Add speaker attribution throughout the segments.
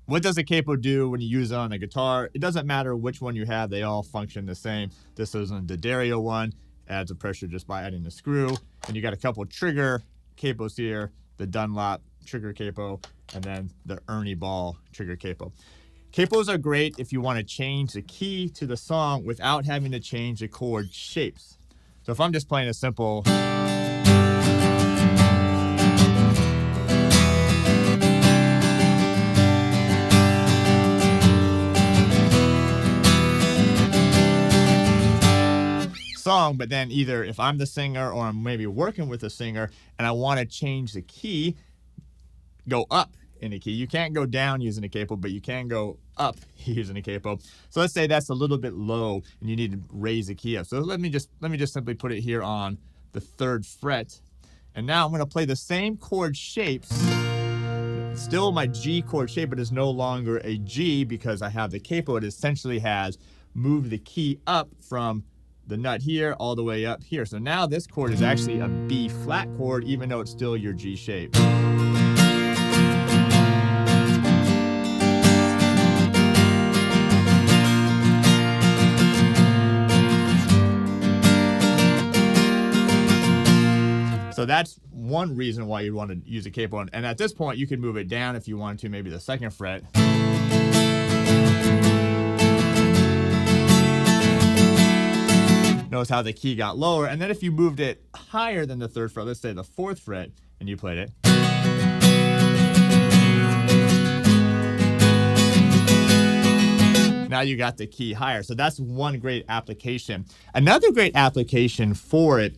Speaker 1: what does a capo do when you use it on a guitar? It doesn't matter which one you have. They all function the same. This is the Dario one. Adds a pressure just by adding the screw. And you got a couple trigger capos here. The Dunlop trigger capo. And then the Ernie Ball trigger capo. Capos are great if you want to change the key to the song without having to change the chord shapes. So if I'm just playing a simple song, but then either if I'm the singer or I'm maybe working with a singer and I want to change the key, go up in a key. You can't go down using a capo, but you can go up using a capo. So let's say that's a little bit low and you need to raise the key up. So let me just simply put it here on the 3rd fret. And now I'm going to play the same chord shapes. Still my G chord shape, but it's no longer a G because I have the capo. It essentially has moved the key up from the nut here all the way up here. So now this chord is actually a B flat chord, even though it's still your G shape. So that's one reason why you'd want to use a capo. And at this point, you can move it down if you wanted to, maybe the 2nd fret. Notice how the key got lower. And then if you moved it higher than the 3rd fret, let's say the 4th fret, and you played it. Now you got the key higher. So that's one great application. Another great application for it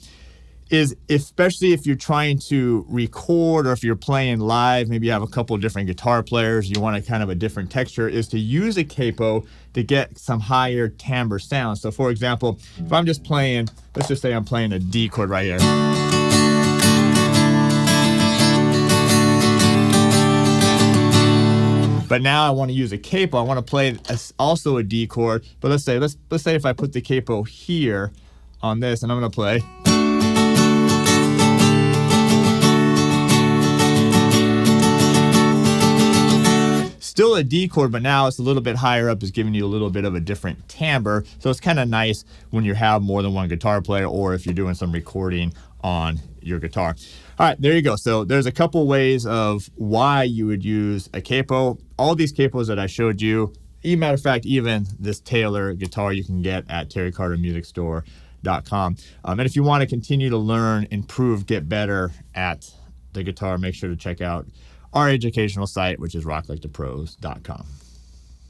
Speaker 1: is, especially if you're trying to record or if you're playing live, maybe you have a couple of different guitar players, you want a kind of a different texture, is to use a capo to get some higher timbre sound. So for example, if I'm just playing, let's just say I'm playing a D chord right here. But now I want to use a capo. I want to play also a D chord, but let's say if I put the capo here on this and I'm going to play. Still a D chord, but now it's a little bit higher up. It's giving you a little bit of a different timbre. So it's kind of nice when you have more than one guitar player or if you're doing some recording on your guitar. All right, there you go. So there's a couple ways of why you would use a capo. All these capos that I showed you, matter of fact, even this Taylor guitar you can get at terrycartermusicstore.com. And if you want to continue to learn, improve, get better at the guitar, make sure to check out our educational site, which is rocklikethepros.com.